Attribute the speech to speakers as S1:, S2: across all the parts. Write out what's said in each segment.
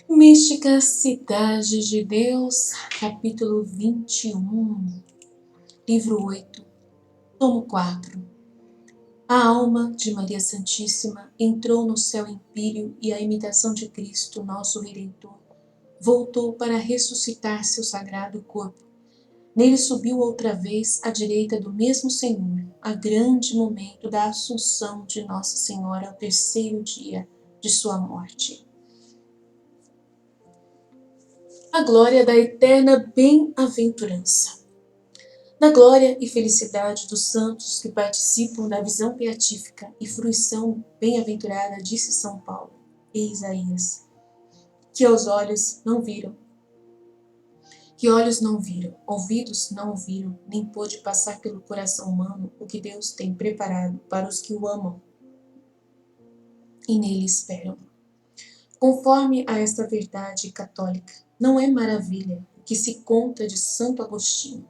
S1: Mística Cidade de Deus, capítulo 21, livro 8, tomo 4. A alma de Maria Santíssima entrou no céu empíreo e a imitação de Cristo, nosso Redentor, voltou para ressuscitar seu sagrado corpo. Nele subiu outra vez à direita do mesmo Senhor, a grande momento da Assunção de Nossa Senhora ao terceiro dia de sua morte. A glória da eterna bem-aventurança. Na glória e felicidade dos santos que participam da visão beatífica e fruição bem-aventurada, disse São Paulo e Isaías, que olhos não viram, ouvidos não ouviram, nem pôde passar pelo coração humano o que Deus tem preparado para os que o amam e nele esperam. Conforme a esta verdade católica, não é maravilha o que se conta de Santo Agostinho.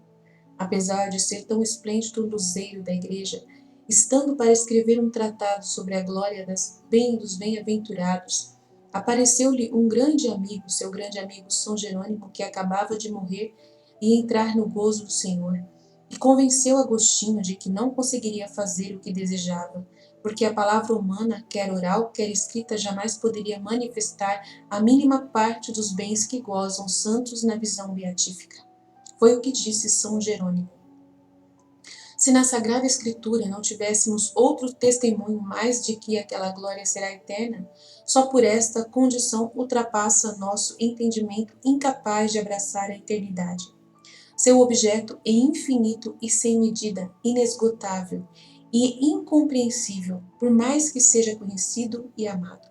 S1: Apesar de ser tão esplêndido luzeiro da igreja, estando para escrever um tratado sobre a glória dos bem-aventurados, apareceu-lhe um grande amigo, seu grande amigo São Jerônimo, que acabava de morrer e entrar no gozo do Senhor, e convenceu Agostinho de que não conseguiria fazer o que desejava, porque a palavra humana, quer oral, quer escrita, jamais poderia manifestar a mínima parte dos bens que gozam santos na visão beatífica. Foi o que disse São Jerônimo. Se na Sagrada Escritura não tivéssemos outro testemunho mais de que aquela glória será eterna, só por esta condição ultrapassa nosso entendimento incapaz de abraçar a eternidade. Seu objeto é infinito e sem medida, inesgotável e incompreensível, por mais que seja conhecido e amado.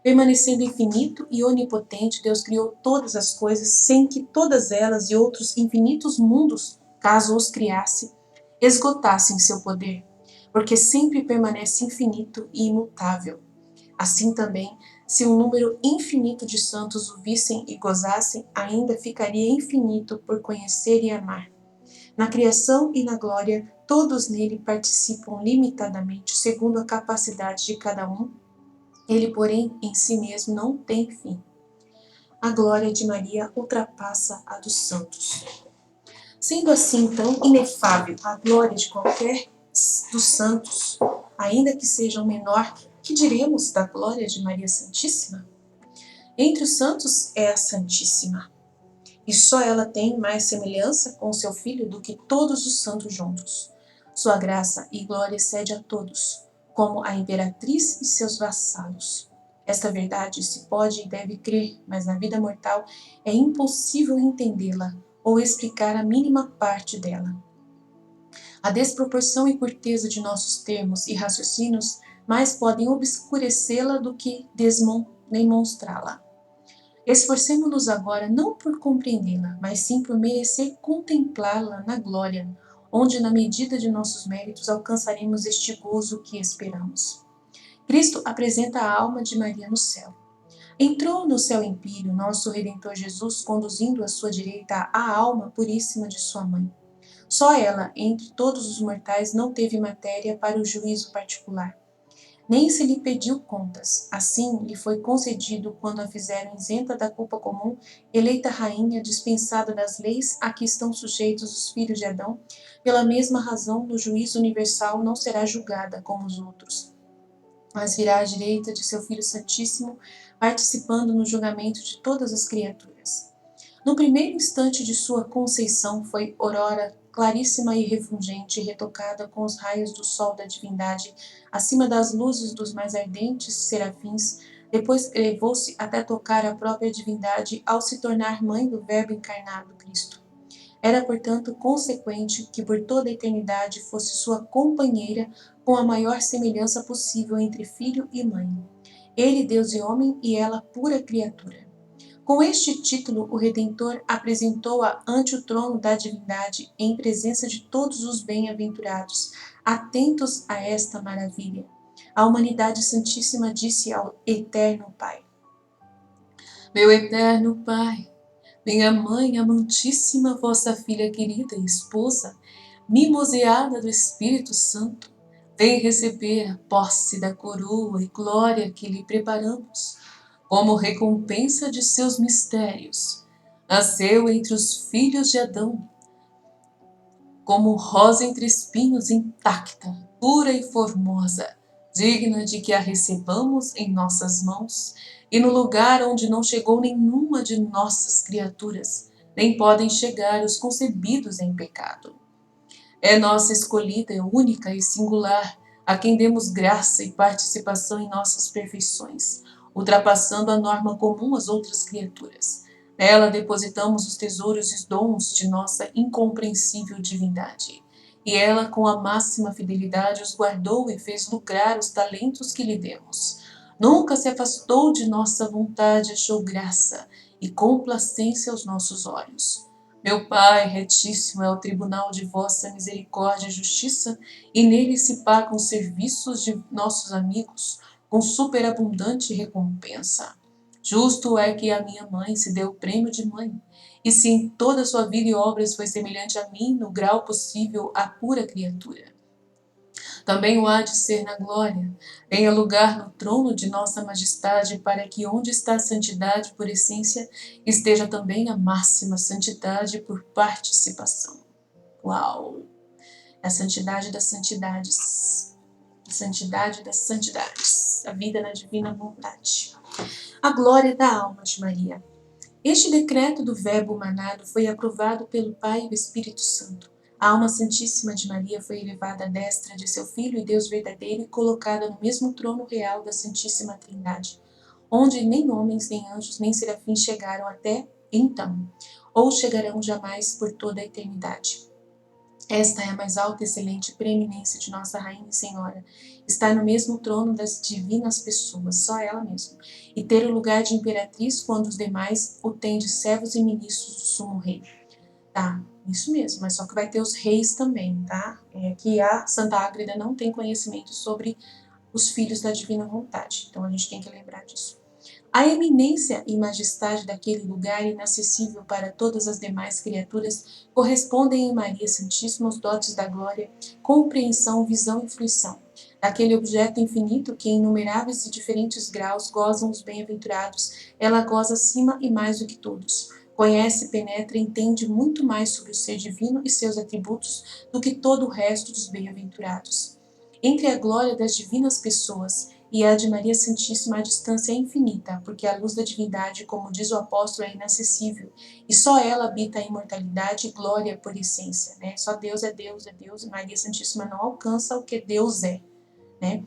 S1: Permanecendo infinito e onipotente, Deus criou todas as coisas sem que todas elas e outros infinitos mundos, caso os criasse, esgotassem seu poder, porque sempre permanece infinito e imutável. Assim também, se um número infinito de santos o vissem e gozassem, ainda ficaria infinito por conhecer e amar. Na criação e na glória, todos nele participam limitadamente, segundo a capacidade de cada um. Ele, porém, em si mesmo não tem fim. A glória de Maria ultrapassa a dos santos. Sendo assim tão inefável a glória de qualquer dos santos, ainda que sejam menor, que diremos da glória de Maria Santíssima? Entre os santos é a Santíssima, e só ela tem mais semelhança com seu Filho do que todos os santos juntos. Sua graça e glória excede a todos, como a imperatriz e seus vassalos. Esta verdade se pode e deve crer, mas na vida mortal é impossível entendê-la ou explicar a mínima parte dela. A desproporção e curteza de nossos termos e raciocínios mais podem obscurecê-la do que demonstrá-la. Esforcemo-nos agora não por compreendê-la, mas sim por merecer contemplá-la na glória, onde, na medida de nossos méritos, alcançaremos este gozo que esperamos. Cristo apresenta a alma de Maria no céu. Entrou no céu empíreo nosso Redentor Jesus, conduzindo à sua direita a alma puríssima de sua mãe. Só ela, entre todos os mortais, não teve matéria para o juízo particular. Nem se lhe pediu contas. Assim lhe foi concedido quando a fizeram isenta da culpa comum, eleita rainha, dispensada das leis a que estão sujeitos os filhos de Adão. Pela mesma razão, no juízo universal não será julgada como os outros, mas virá à direita de seu Filho Santíssimo, participando no julgamento de todas as criaturas. No primeiro instante de sua conceição foi aurora claríssima e refulgente, retocada com os raios do sol da divindade, acima das luzes dos mais ardentes serafins. Depois elevou-se até tocar a própria divindade ao se tornar mãe do Verbo encarnado, Cristo. Era, portanto, consequente que por toda a eternidade fosse sua companheira com a maior semelhança possível entre filho e mãe. Ele, Deus e homem, e ela, pura criatura. Com este título, o Redentor apresentou-a ante o trono da divindade, em presença de todos os bem-aventurados, atentos a esta maravilha. A humanidade santíssima disse ao eterno Pai: Meu eterno Pai, minha mãe amantíssima, vossa filha querida e esposa, mimoseada do Espírito Santo, vem receber a posse da coroa e glória que lhe preparamos. como recompensa de seus mistérios. Nasceu entre os filhos de Adão, como rosa entre espinhos intacta, pura e formosa, digna de que a recebamos em nossas mãos, e no lugar onde não chegou nenhuma de nossas criaturas, nem podem chegar os concebidos em pecado. É nossa escolhida, única e singular, a quem demos graça e participação em nossas perfeições, ultrapassando a norma comum às outras criaturas. Nela depositamos os tesouros e os dons de nossa incompreensível divindade. E ela, com a máxima fidelidade, os guardou e fez lucrar os talentos que lhe demos. Nunca se afastou de nossa vontade, achou graça e complacência aos nossos olhos. Meu Pai retíssimo é o tribunal de vossa misericórdia e justiça, e nele se pagam os serviços de nossos amigos com superabundante recompensa. Justo é que a minha mãe se deu o prêmio de mãe, e se em toda a sua vida e obras foi semelhante a mim, no grau possível, à pura criatura. Também o há de ser na glória. Tenha lugar no trono de nossa majestade, para que onde está a santidade por essência, esteja também a máxima santidade por participação. Uau! A santidade das santidades. A santidade das santidades. A vida na divina vontade. A glória da alma de Maria. Este decreto do Verbo manado foi aprovado pelo Pai e o Espírito Santo. A alma santíssima de Maria foi elevada à destra de seu Filho e Deus verdadeiro e colocada no mesmo trono real da Santíssima Trindade, onde nem homens, nem anjos, nem serafins chegaram até então, ou chegarão jamais por toda a eternidade. Esta é a mais alta e excelente preeminência de nossa Rainha e Senhora. Está no mesmo trono das divinas pessoas, só ela mesma, e ter o lugar de imperatriz quando os demais o têm de servos e ministros do sumo rei. Tá, isso mesmo, mas só que vai ter os reis também, tá? Que a Santa Ágreda não tem conhecimento sobre os filhos da divina vontade, então a gente tem que lembrar disso. A eminência e majestade daquele lugar inacessível para todas as demais criaturas correspondem em Maria Santíssima aos dotes da glória, compreensão, visão e fruição. Daquele objeto infinito que em inumeráveis e diferentes graus gozam os bem-aventurados, ela goza acima e mais do que todos. Conhece, penetra e entende muito mais sobre o ser divino e seus atributos do que todo o resto dos bem-aventurados. Entre a glória das divinas pessoas e a de Maria Santíssima a distância é infinita, porque a luz da divindade, como diz o apóstolo, é inacessível, e só ela habita a imortalidade e glória por essência, né? Só Deus, e Maria Santíssima não alcança o que Deus é, né?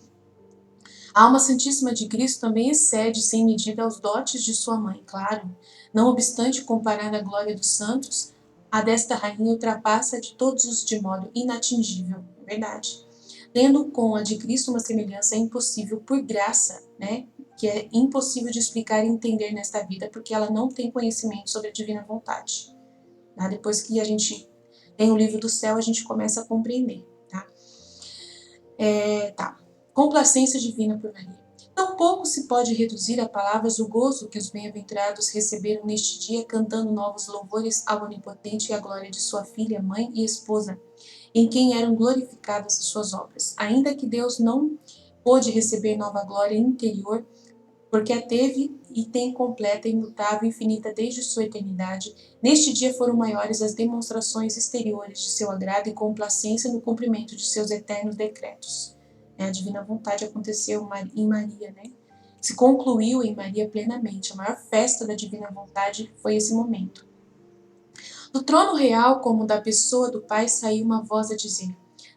S1: A alma santíssima de Cristo também excede sem medida aos dotes de sua mãe, claro. Não obstante, comparada à glória dos santos, a desta rainha ultrapassa de todos os de modo inatingível, é verdade. Tendo com a de Cristo uma semelhança impossível por graça, né? Que é impossível de explicar e entender nesta vida, porque ela não tem conhecimento sobre a divina vontade. Tá? Depois que a gente tem o livro do céu, a gente começa a compreender, tá? Complacência divina por Maria. Tampouco se pode reduzir a palavras o gozo que os bem-aventurados receberam neste dia, cantando novos louvores ao Onipotente e à glória de sua filha, mãe e esposa, em quem eram glorificadas as suas obras. Ainda que Deus não pôde receber nova glória interior, porque a teve e tem completa, imutável e infinita desde sua eternidade, neste dia foram maiores as demonstrações exteriores de seu agrado e complacência no cumprimento de seus eternos decretos. A divina vontade aconteceu em Maria, né? Se concluiu em Maria plenamente. A maior festa da divina vontade foi esse momento. Do trono real, como da pessoa do Pai, saiu uma voz a dizer: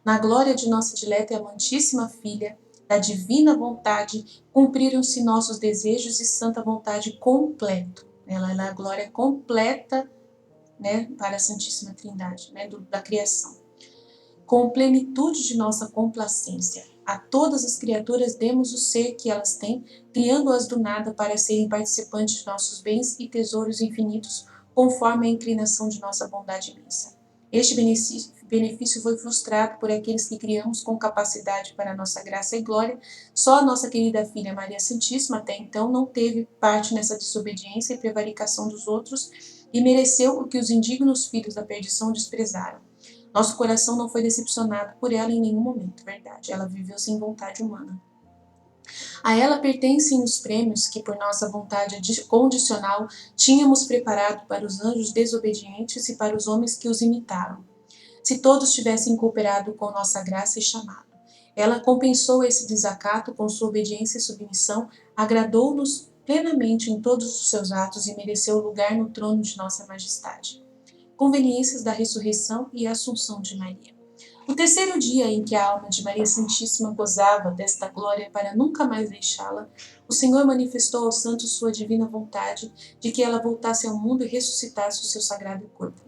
S1: na glória de nossa dileta e amantíssima filha, da divina vontade, cumpriram-se nossos desejos e santa vontade completo. Ela é a glória completa, né, para a Santíssima Trindade, né, da criação. Com plenitude de nossa complacência, a todas as criaturas demos o ser que elas têm, criando-as do nada para serem participantes de nossos bens e tesouros infinitos, conforme a inclinação de nossa bondade imensa. Este benefício foi frustrado por aqueles que criamos com capacidade para nossa graça e glória. Só a nossa querida filha Maria Santíssima até então não teve parte nessa desobediência e prevaricação dos outros e mereceu o que os indignos filhos da perdição desprezaram. Nosso coração não foi decepcionado por ela em nenhum momento, verdade. Ela viveu sem vontade humana. A ela pertencem os prêmios que, por nossa vontade condicional, tínhamos preparado para os anjos desobedientes e para os homens que os imitaram. Se todos tivessem cooperado com nossa graça e chamado. Ela compensou esse desacato com sua obediência e submissão, agradou-nos plenamente em todos os seus atos e mereceu lugar no trono de nossa majestade. Conveniências da ressurreição e assunção de Maria. O terceiro dia em que a alma de Maria Santíssima gozava desta glória para nunca mais deixá-la, o Senhor manifestou aos santos sua divina vontade de que ela voltasse ao mundo e ressuscitasse o seu sagrado corpo.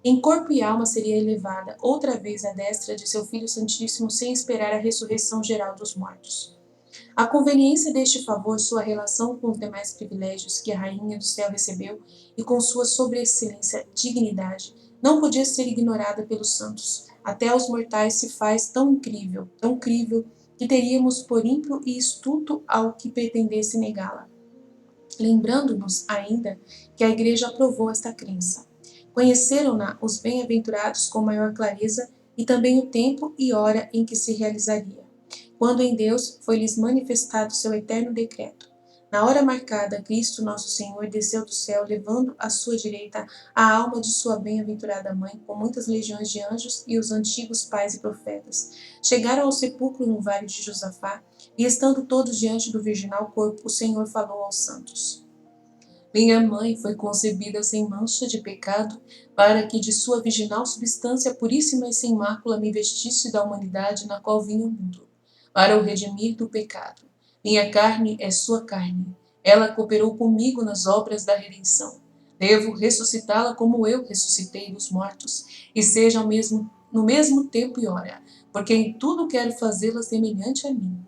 S1: Em corpo e alma seria elevada outra vez à destra de seu Filho Santíssimo sem esperar a ressurreição geral dos mortos. A conveniência deste favor, sua relação com os demais privilégios que a Rainha do Céu recebeu e com sua sobreexcelência dignidade, não podia ser ignorada pelos santos. Até aos mortais se faz tão crível, que teríamos por ímpio e estulto ao que pretendesse negá-la. Lembrando-nos ainda que a Igreja aprovou esta crença. Conheceram-na os bem-aventurados com maior clareza e também o tempo e hora em que se realizaria, quando em Deus foi-lhes manifestado seu eterno decreto. Na hora marcada, Cristo nosso Senhor desceu do céu, levando à sua direita a alma de sua bem-aventurada mãe, com muitas legiões de anjos e os antigos pais e profetas. Chegaram ao sepulcro no vale de Josafá, e estando todos diante do virginal corpo, o Senhor falou aos santos. Minha mãe foi concebida sem mancha de pecado, para que de sua virginal substância puríssima e sem mácula me vestisse da humanidade na qual vim ao mundo, para o redimir do pecado. Minha carne é sua carne. Ela cooperou comigo nas obras da redenção. Devo ressuscitá-la como eu ressuscitei dos mortos, e seja no mesmo tempo e hora, porque em tudo quero fazê-la semelhante a mim.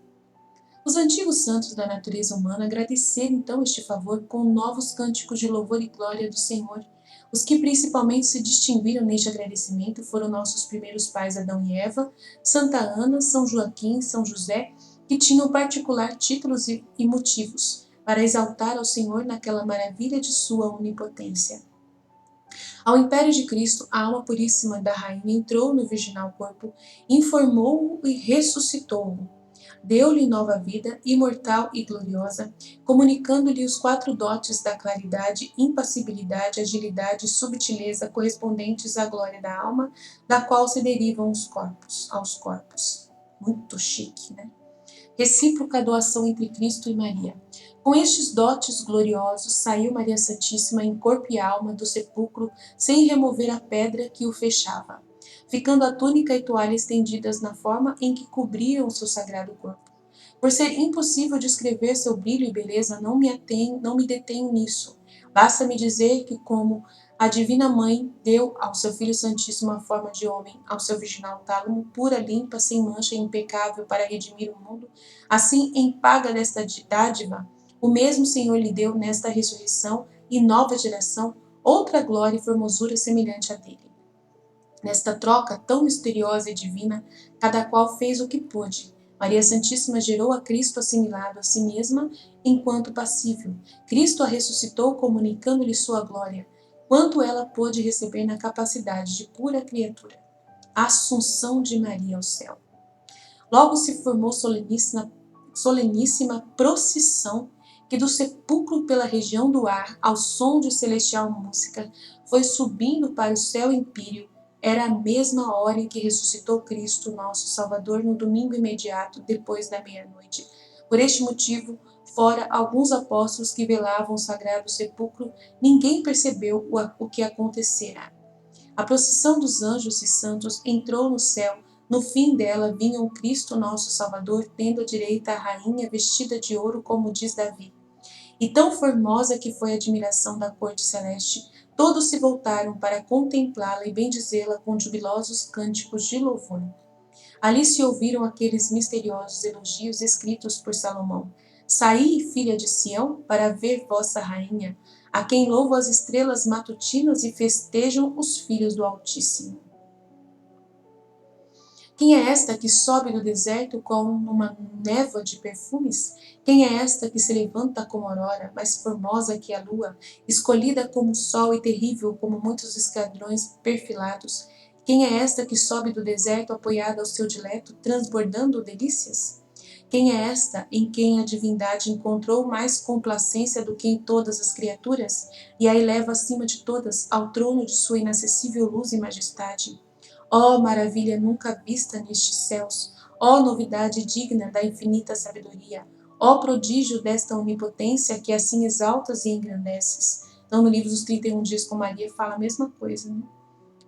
S1: Os antigos santos da natureza humana agradeceram então este favor com novos cânticos de louvor e glória do Senhor. Os que principalmente se distinguiram neste agradecimento foram nossos primeiros pais Adão e Eva, Santa Ana, São Joaquim, São José, que tinham particular títulos e motivos para exaltar ao Senhor naquela maravilha de sua onipotência. Ao império de Cristo, a alma puríssima da rainha entrou no virginal corpo, informou-o e ressuscitou-o. Deu-lhe nova vida, imortal e gloriosa, comunicando-lhe os 4 dotes da claridade, impassibilidade, agilidade e subtileza correspondentes à glória da alma, da qual se derivam aos corpos. Muito chique, né? Recíproca doação entre Cristo e Maria. Com estes dotes gloriosos, saiu Maria Santíssima em corpo e alma do sepulcro, sem remover a pedra que o fechava, ficando a túnica e toalha estendidas na forma em que cobriam o seu sagrado corpo. Por ser impossível descrever seu brilho e beleza, não me detenho nisso. Basta-me dizer que, como a Divina Mãe deu ao seu Filho Santíssimo a forma de homem, ao seu virginal tálamo, pura, limpa, sem mancha e impecável para redimir o mundo, assim, em paga desta dádiva, o mesmo Senhor lhe deu nesta ressurreição e nova geração outra glória e formosura semelhante à dele. Nesta troca tão misteriosa e divina, cada qual fez o que pôde. Maria Santíssima gerou a Cristo assimilado a si mesma enquanto passível. Cristo a ressuscitou comunicando-lhe sua glória, quanto ela pôde receber na capacidade de pura criatura. A Assunção de Maria ao céu. Logo se formou soleníssima procissão que do sepulcro pela região do ar, ao som de celestial música, foi subindo para o céu empíreo. Era a mesma hora em que ressuscitou Cristo, nosso Salvador, no domingo imediato depois da meia-noite. Por este motivo, fora alguns apóstolos que velavam o sagrado sepulcro, ninguém percebeu o que acontecera. A procissão dos anjos e santos entrou no céu. No fim dela vinha o Cristo, nosso Salvador, tendo à direita a rainha vestida de ouro, como diz Davi. E tão formosa que foi a admiração da corte celeste, todos se voltaram para contemplá-la e bendizê-la com jubilosos cânticos de louvor. Ali se ouviram aqueles misteriosos elogios escritos por Salomão. Saí, filha de Sião, para ver vossa rainha, a quem louvam as estrelas matutinas e festejam os filhos do Altíssimo. Quem é esta que sobe do deserto como uma névoa de perfumes? Quem é esta que se levanta como aurora, mais formosa que a lua, escolhida como o sol e terrível como muitos esquadrões perfilados? Quem é esta que sobe do deserto apoiada ao seu dileto, transbordando delícias? Quem é esta em quem a divindade encontrou mais complacência do que em todas as criaturas e a eleva acima de todas ao trono de sua inacessível luz e majestade? Ó maravilha nunca vista nestes céus! Ó novidade digna da infinita sabedoria! Ó prodígio desta onipotência que assim exaltas e engrandeces! Então, no livro dos 31 dias com Maria, fala a mesma coisa, né?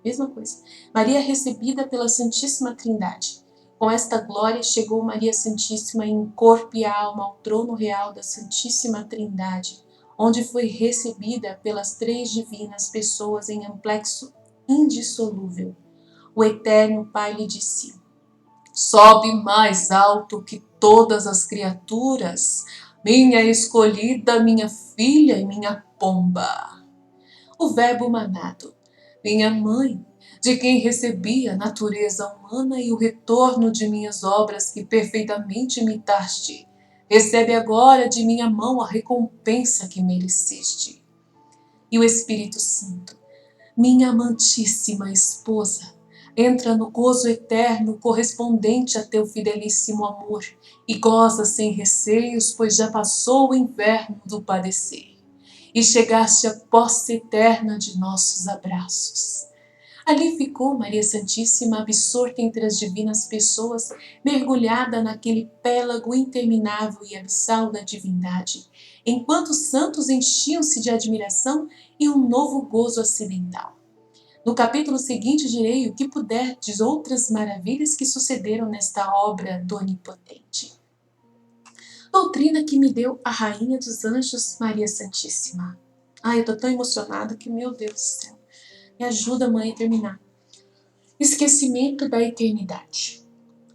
S1: Mesma coisa. Maria recebida pela Santíssima Trindade. Com esta glória chegou Maria Santíssima em corpo e alma ao trono real da Santíssima Trindade, onde foi recebida pelas três divinas pessoas em amplexo indissolúvel. O eterno Pai lhe disse: sobe mais alto que todas as criaturas, minha escolhida, minha filha e minha pomba. O Verbo manado, minha mãe, de quem recebi a natureza humana e o retorno de minhas obras que perfeitamente imitaste, recebe agora de minha mão a recompensa que mereceste. E o Espírito Santo, minha amantíssima esposa, entra no gozo eterno correspondente a teu fidelíssimo amor e goza sem receios, pois já passou o inverno do padecer e chegaste à posse eterna de nossos abraços. Ali ficou Maria Santíssima absorta entre as divinas pessoas, mergulhada naquele pélago interminável e abissal da divindade, enquanto os santos enchiam-se de admiração e um novo gozo acidental. No capítulo seguinte direi o que puder de outras maravilhas que sucederam nesta obra do Onipotente. Doutrina que me deu a Rainha dos Anjos, Maria Santíssima. Ai, eu tô tão emocionada que, meu Deus do céu. Me ajuda, mãe, a terminar. Esquecimento da eternidade.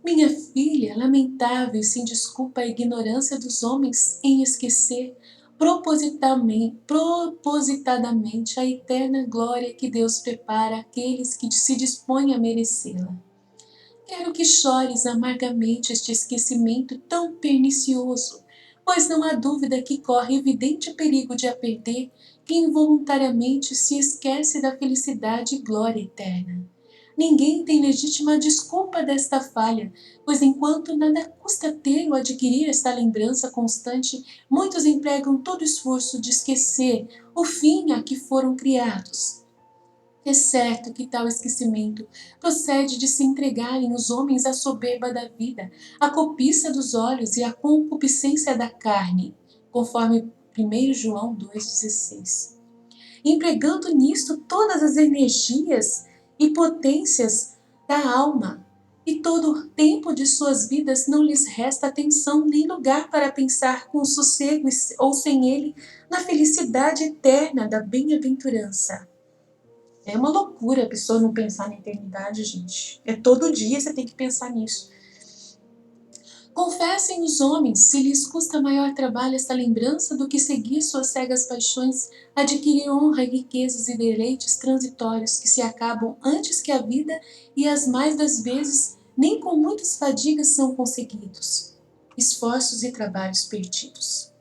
S1: Minha filha, lamentável e sem desculpa a ignorância dos homens em esquecer propositadamente a eterna glória que Deus prepara àqueles que se dispõem a merecê-la. Quero que chores amargamente este esquecimento tão pernicioso, pois não há dúvida que corre evidente perigo de a perder quem involuntariamente se esquece da felicidade e glória eterna. Ninguém tem legítima desculpa desta falha, pois enquanto nada custa ter ou adquirir esta lembrança constante, muitos empregam todo o esforço de esquecer o fim a que foram criados. É certo que tal esquecimento procede de se entregarem os homens à soberba da vida, à cobiça dos olhos e à concupiscência da carne, conforme 1 João 2,16. Empregando nisto todas as energias e potências da alma, e todo o tempo de suas vidas não lhes resta atenção nem lugar para pensar com sossego ou sem ele na felicidade eterna da bem-aventurança. É uma loucura a pessoa não pensar na eternidade, gente. É todo dia você tem que pensar nisso. Confessem os homens se lhes custa maior trabalho esta lembrança do que seguir suas cegas paixões, adquirir honra, riquezas e deleites transitórios que se acabam antes que a vida e as mais das vezes nem com muitas fadigas são conseguidos. Esforços e trabalhos perdidos.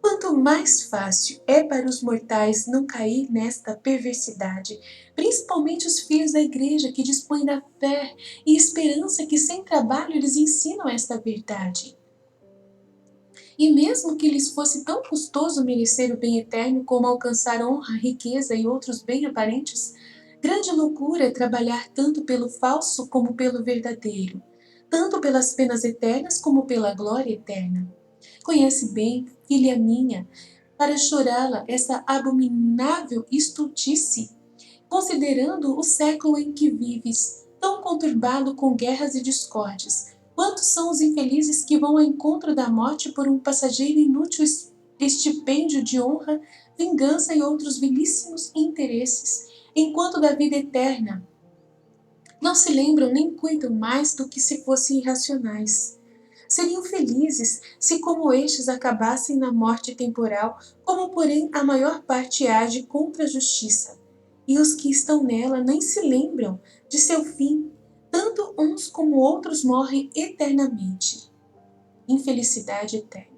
S1: Quanto mais fácil é para os mortais não cair nesta perversidade, principalmente os filhos da igreja que dispõem da fé e esperança que sem trabalho lhes ensinam esta verdade. E mesmo que lhes fosse tão custoso merecer o bem eterno como alcançar honra, riqueza e outros bem aparentes, grande loucura é trabalhar tanto pelo falso como pelo verdadeiro, tanto pelas penas eternas como pela glória eterna. Conhece bem, filha minha, para chorá-la essa abominável estultice, considerando o século em que vives, tão conturbado com guerras e discórdias. Quantos são os infelizes que vão ao encontro da morte por um passageiro inútil estipêndio de honra, vingança e outros vilíssimos interesses, enquanto da vida eterna não se lembram nem cuidam mais do que se fossem irracionais. Seriam felizes se como estes acabassem na morte temporal, como porém a maior parte age contra a justiça, e os que estão nela nem se lembram de seu fim, tanto uns como outros morrem eternamente. Infelicidade eterna.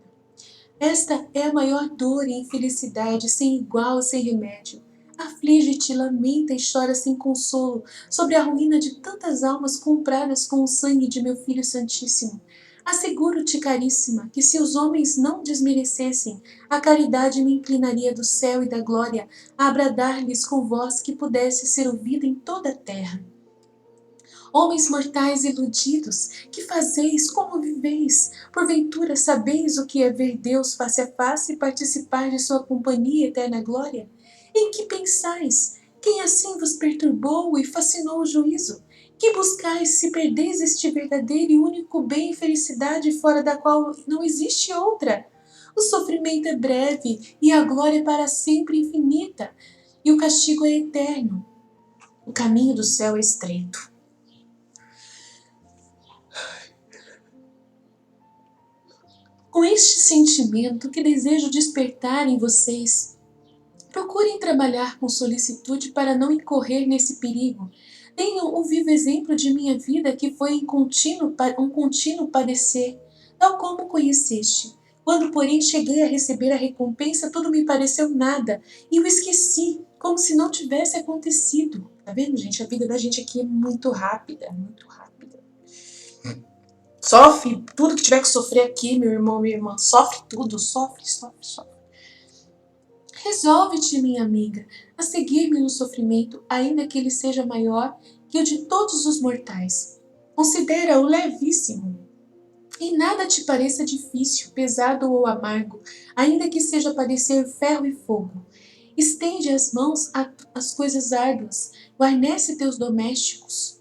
S1: Esta é a maior dor e infelicidade sem igual e sem remédio. Aflige-te, lamenta e chora sem consolo sobre a ruína de tantas almas compradas com o sangue de meu Filho Santíssimo. Asseguro-te, caríssima, que se os homens não desmerecessem, a caridade me inclinaria do céu e da glória a bradar-lhes com voz que pudesse ser ouvida em toda a terra. Homens mortais iludidos, que fazeis, como viveis? Porventura sabeis o que é ver Deus face a face e participar de sua companhia e eterna glória? Em que pensais? Quem assim vos perturbou e fascinou o juízo? Que buscais se perdeis este verdadeiro e único bem e felicidade fora da qual não existe outra? O sofrimento é breve e a glória para sempre infinita, e o castigo é eterno. O caminho do céu é estreito. Com este sentimento que desejo despertar em vocês, procurem trabalhar com solicitude para não incorrer nesse perigo. Tenham o vivo exemplo de minha vida que foi um contínuo padecer, tal como conheceste. Quando, porém, cheguei a receber a recompensa, tudo me pareceu nada, e o esqueci, como se não tivesse acontecido. Tá vendo, gente? A vida da gente aqui é muito rápida, muito rápida. Sofre tudo que tiver que sofrer aqui, meu irmão, minha irmã. Sofre tudo, sofre. Resolve-te, minha amiga, a seguir-me no sofrimento, ainda que ele seja maior que o de todos os mortais. Considera-o levíssimo. E nada te pareça difícil, pesado ou amargo, ainda que seja padecer ferro e fogo. Estende as mãos às coisas árduas, guarnece teus domésticos,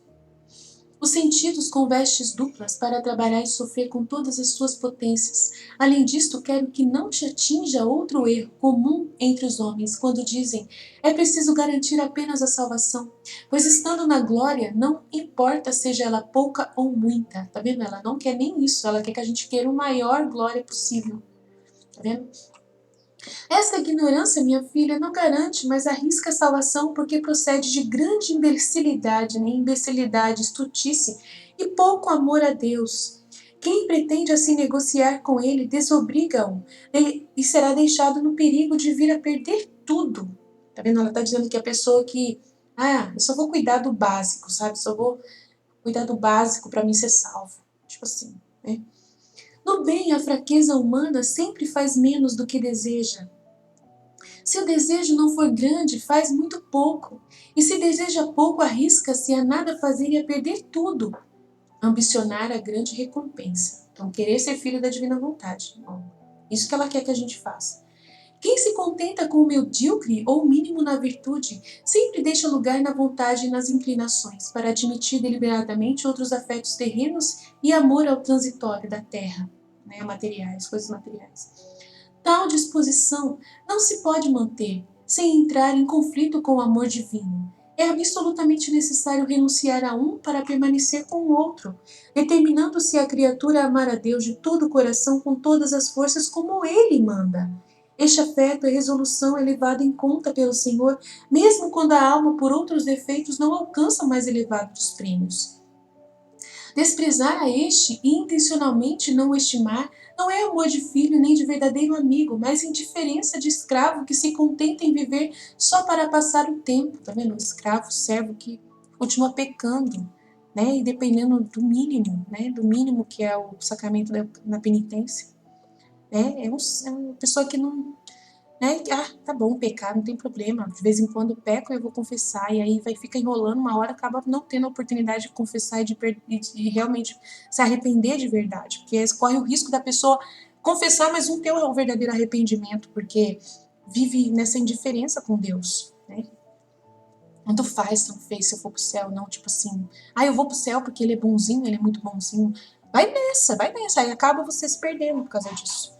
S1: os sentidos com vestes duplas para trabalhar e sofrer com todas as suas potências. Além disto, quero que não te atinja outro erro comum entre os homens, quando dizem é preciso garantir apenas a salvação, pois estando na glória, não importa seja ela pouca ou muita. Tá vendo? Ela não quer nem isso, ela quer que a gente queira a maior glória possível. Tá vendo? Esta ignorância, minha filha, não garante, mas arrisca a salvação porque procede de grande imbecilidade, estutice e pouco amor a Deus. Quem pretende assim negociar com ele desobriga-o e será deixado no perigo de vir a perder tudo. Tá vendo? Ela tá dizendo que a pessoa que, eu só vou cuidar do básico, sabe? Só vou cuidar do básico para mim ser salvo. Tipo assim, né? No bem, a fraqueza humana sempre faz menos do que deseja. Se o desejo não for grande, faz muito pouco. E se deseja pouco, arrisca-se a nada fazer e a perder tudo. Ambicionar a grande recompensa. Então, querer ser filho da divina vontade. Isso que ela quer que a gente faça. Quem se contenta com o medíocre ou o mínimo na virtude, sempre deixa lugar na vontade e nas inclinações, para admitir deliberadamente outros afetos terrenos e amor ao transitório da terra, né, materiais, coisas materiais. Tal disposição não se pode manter sem entrar em conflito com o amor divino. É absolutamente necessário renunciar a um para permanecer com o outro, determinando-se a criatura a amar a Deus de todo o coração com todas as forças como Ele manda. Este afeto é resolução elevada em conta pelo Senhor, mesmo quando a alma por outros defeitos não alcança o mais elevado dos prêmios. Desprezar a este e intencionalmente não o estimar não é amor de filho nem de verdadeiro amigo, mas indiferença de escravo que se contenta em viver só para passar o tempo. Tá vendo? O escravo, o servo que continua pecando, né? E dependendo do mínimo, né? Do mínimo que é o sacramento da penitência. Né? É uma pessoa que não, né? Tá bom, pecar, não tem problema. De vez em quando peco, eu vou confessar. E aí fica enrolando, uma hora acaba não tendo a oportunidade de confessar e de realmente se arrepender de verdade. Porque corre o risco da pessoa confessar, mas não ter o verdadeiro arrependimento, porque vive nessa indiferença com Deus, né? Tanto faz, tanto fez, se eu for pro céu, não, tipo assim, eu vou pro céu porque ele é bonzinho, ele é muito bonzinho. Vai nessa. Aí acaba você se perdendo por causa disso.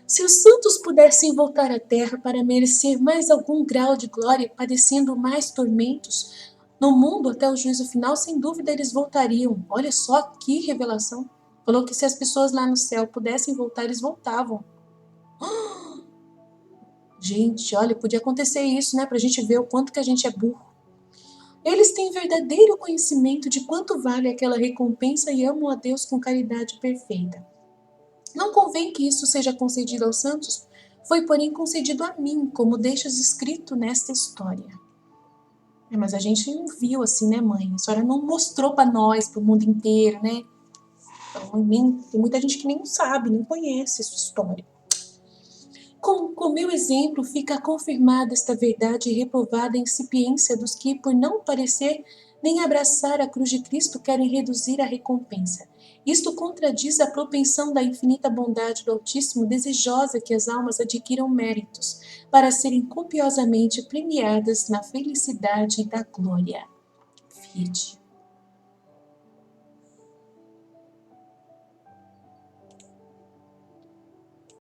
S1: Se os santos pudessem voltar à terra para merecer mais algum grau de glória, padecendo mais tormentos no mundo até o juízo final, sem dúvida eles voltariam. Olha só que revelação. Falou que se as pessoas lá no céu pudessem voltar, eles voltavam. Gente, olha, podia acontecer isso, né? Pra gente ver o quanto que a gente é burro. Eles têm verdadeiro conhecimento de quanto vale aquela recompensa e amam a Deus com caridade perfeita. Não convém que isso seja concedido aos santos, foi porém concedido a mim, como deixas escrito nesta história. Mas a gente não viu assim, né, mãe? A senhora não mostrou para nós, para o mundo inteiro, né? Então, tem muita gente que nem sabe, nem conhece sua história. Com meu exemplo, fica confirmada esta verdade e reprovada a incipiência dos que, por não parecer nem abraçar a cruz de Cristo, querem reduzir a recompensa. Isto contradiz a propensão da infinita bondade do Altíssimo, desejosa que as almas adquiram méritos, para serem copiosamente premiadas na felicidade da glória. Fide.